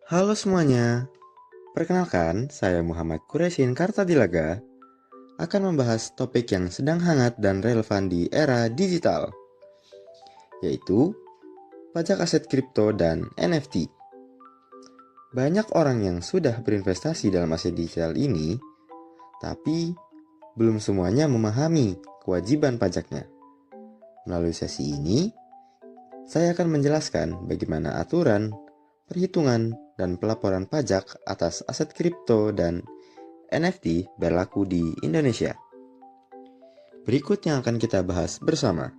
Halo semuanya, perkenalkan saya Muhammad Quresin Kartadilaga akan membahas topik yang sedang hangat dan relevan di era digital, yaitu pajak aset kripto dan NFT. Banyak orang yang sudah berinvestasi dalam aset digital ini, tapi belum semuanya memahami kewajiban pajaknya. Melalui sesi ini, saya akan menjelaskan bagaimana aturan, perhitungan, dan pelaporan pajak atas aset kripto dan NFT berlaku di Indonesia. Berikut yang akan kita bahas bersama,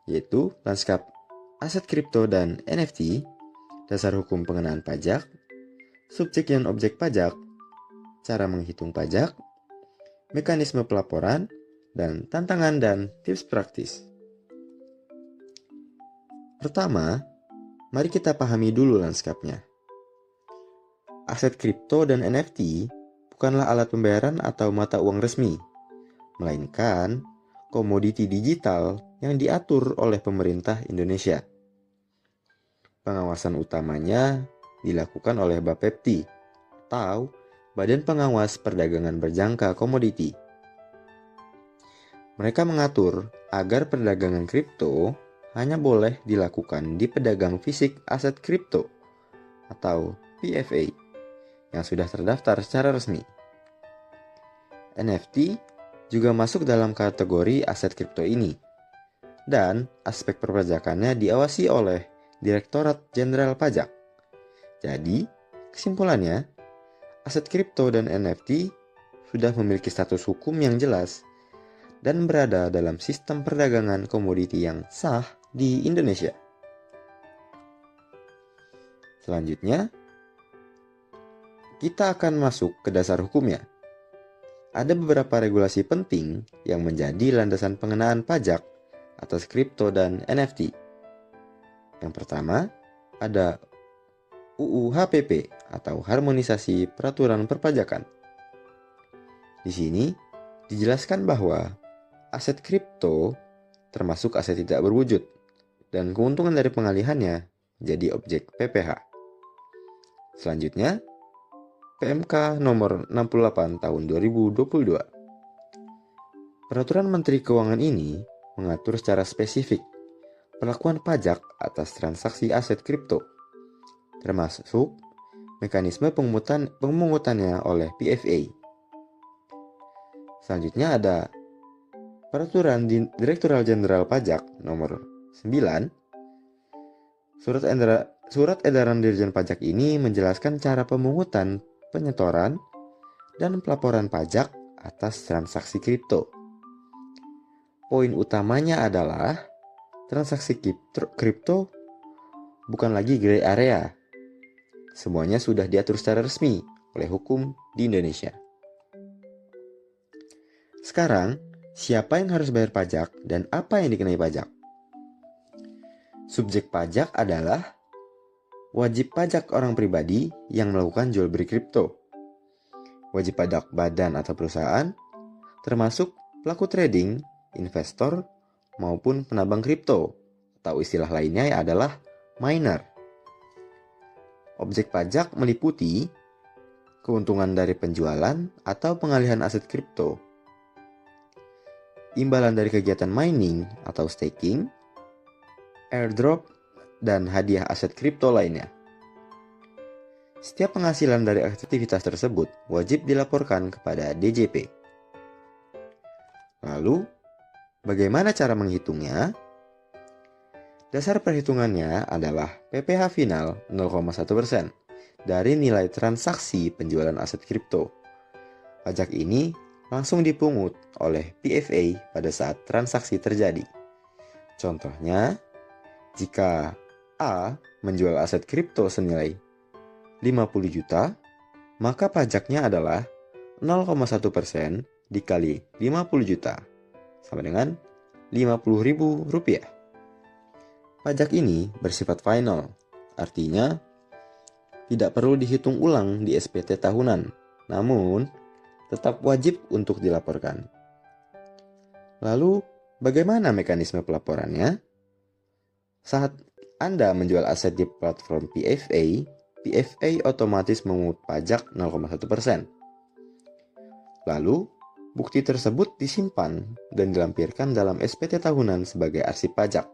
yaitu lanskap aset kripto dan NFT, dasar hukum pengenaan pajak, subjek dan objek pajak, cara menghitung pajak, mekanisme pelaporan, dan tantangan dan tips praktis. Pertama, mari kita pahami dulu lanskapnya. Aset kripto dan NFT bukanlah alat pembayaran atau mata uang resmi, melainkan komoditi digital yang diatur oleh pemerintah Indonesia. Pengawasan utamanya dilakukan oleh Bapepti atau Badan Pengawas Perdagangan Berjangka Komoditi. Mereka mengatur agar perdagangan kripto hanya boleh dilakukan di pedagang fisik aset kripto atau PFA yang sudah terdaftar secara resmi. NFT juga masuk dalam kategori aset kripto ini, dan aspek perpajakannya diawasi oleh Direktorat Jenderal Pajak. Jadi, kesimpulannya, aset kripto dan NFT sudah memiliki status hukum yang jelas dan berada dalam sistem perdagangan komoditi yang sah di Indonesia. Selanjutnya, kita akan masuk ke dasar hukumnya. Ada beberapa regulasi penting yang menjadi landasan pengenaan pajak atas kripto dan NFT. Yang pertama, ada UU HPP atau Harmonisasi Peraturan Perpajakan. Di sini dijelaskan bahwa aset kripto termasuk aset tidak berwujud dan keuntungan dari pengalihannya menjadi objek PPh. Selanjutnya, PMK nomor 68 tahun 2022. Peraturan Menteri Keuangan ini mengatur secara spesifik perlakuan pajak atas transaksi aset kripto, termasuk mekanisme pemungutannya oleh PFA. Selanjutnya ada Peraturan Direktorat Jenderal Pajak nomor 9. Surat edaran Dirjen Pajak ini menjelaskan cara pemungutan, penyetoran, dan pelaporan pajak atas transaksi kripto. Poin utamanya adalah transaksi kripto bukan lagi gray area. Semuanya sudah diatur secara resmi oleh hukum di Indonesia. Sekarang, siapa yang harus bayar pajak dan apa yang dikenai pajak? Subjek pajak adalah wajib pajak orang pribadi yang melakukan jual beli kripto. Wajib pajak badan atau perusahaan, termasuk pelaku trading, investor, maupun penambang kripto, atau istilah lainnya adalah miner. Objek pajak meliputi keuntungan dari penjualan atau pengalihan aset kripto, imbalan dari kegiatan mining atau staking, airdrop, dan hadiah aset kripto lainnya. Setiap penghasilan dari aktivitas tersebut wajib dilaporkan kepada DJP. Lalu, bagaimana cara menghitungnya? Dasar perhitungannya adalah PPh final 0,1% dari nilai transaksi penjualan aset kripto. Pajak ini langsung dipungut oleh PFA pada saat transaksi terjadi. Contohnya, jika A menjual aset kripto senilai 50 juta, maka pajaknya adalah 0,1% dikali 50 juta, sama dengan Rp50.000. Pajak ini bersifat final, artinya tidak perlu dihitung ulang di SPT tahunan, namun tetap wajib untuk dilaporkan. Lalu, bagaimana mekanisme pelaporannya? Saat Anda menjual aset di platform PFA, PFA otomatis memungut pajak 0,1%. Lalu, bukti tersebut disimpan dan dilampirkan dalam SPT tahunan sebagai arsip pajak.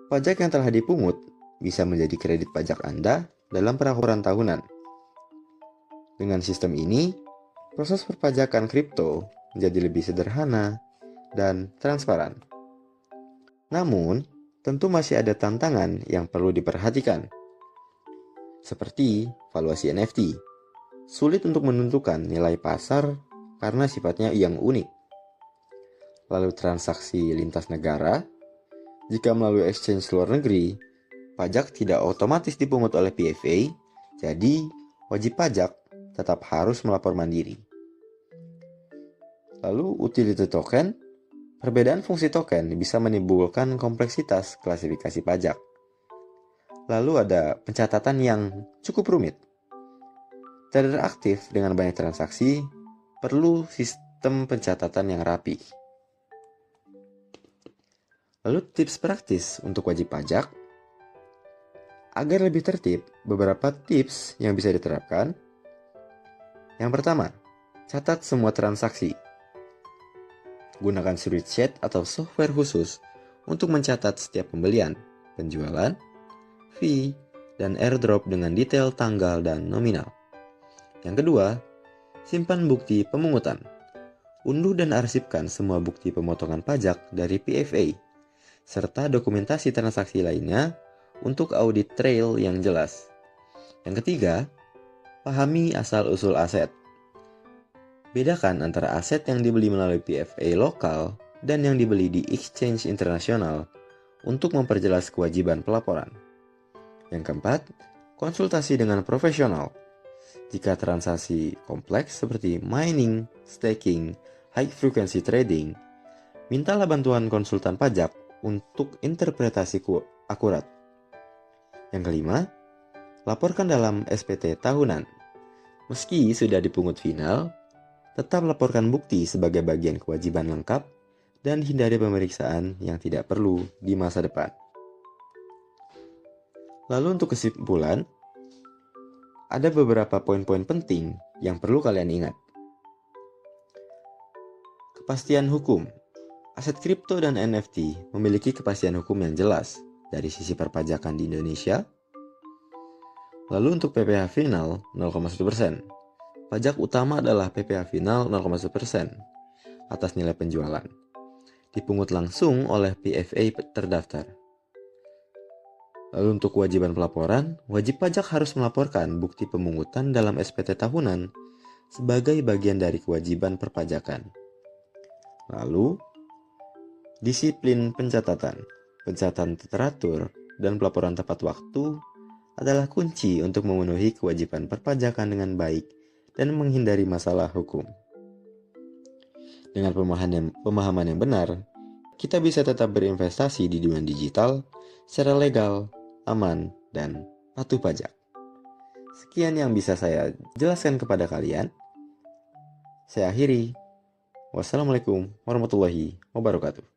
Pajak yang telah dipungut bisa menjadi kredit pajak Anda dalam pelaporan tahunan. Dengan sistem ini, proses perpajakan kripto menjadi lebih sederhana dan transparan. Namun, tentu masih ada tantangan yang perlu diperhatikan, seperti valuasi NFT. Sulit untuk menentukan nilai pasar karena sifatnya yang unik. Lalu transaksi lintas negara, jika melalui exchange luar negeri, pajak tidak otomatis dipungut oleh PFA, jadi wajib pajak tetap harus melapor mandiri. Lalu utility token, perbedaan fungsi token bisa menimbulkan kompleksitas klasifikasi pajak. Lalu ada pencatatan yang cukup rumit. Trader aktif dengan banyak transaksi perlu sistem pencatatan yang rapi. Lalu tips praktis untuk wajib pajak. Agar lebih tertib, beberapa tips yang bisa diterapkan. Yang pertama, catat semua transaksi. Gunakan spreadsheet atau software khusus untuk mencatat setiap pembelian, penjualan, fee, dan airdrop dengan detail tanggal dan nominal. Yang kedua, simpan bukti pemungutan. Unduh dan arsipkan semua bukti pemotongan pajak dari PFA, serta dokumentasi transaksi lainnya untuk audit trail yang jelas. Yang ketiga, pahami asal-usul aset. Bedakan antara aset yang dibeli melalui PFA lokal dan yang dibeli di exchange internasional untuk memperjelas kewajiban pelaporan. Yang keempat, konsultasi dengan profesional. Jika transaksi kompleks seperti mining, staking, high frequency trading, mintalah bantuan konsultan pajak untuk interpretasi akurat. Yang kelima, laporkan dalam SPT tahunan. Meski sudah dipungut final, tetap laporkan bukti sebagai bagian kewajiban lengkap dan hindari pemeriksaan yang tidak perlu di masa depan. Lalu untuk kesimpulan, ada beberapa poin-poin penting yang perlu kalian ingat. Kepastian hukum. Aset kripto dan NFT memiliki kepastian hukum yang jelas dari sisi perpajakan di Indonesia. Lalu untuk PPh final 0,1%. Pajak utama adalah PPh final 0,1% atas nilai penjualan. Dipungut langsung oleh PFA terdaftar. Lalu untuk kewajiban pelaporan, wajib pajak harus melaporkan bukti pemungutan dalam SPT tahunan sebagai bagian dari kewajiban perpajakan. Lalu, disiplin pencatatan. Pencatatan teratur dan pelaporan tepat waktu adalah kunci untuk memenuhi kewajiban perpajakan dengan baik dan menghindari masalah hukum. Dengan pemahaman yang benar, kita bisa tetap berinvestasi di dunia digital secara legal, aman, dan patuh pajak. Sekian yang bisa saya jelaskan kepada kalian. Saya akhiri. Wassalamualaikum warahmatullahi wabarakatuh.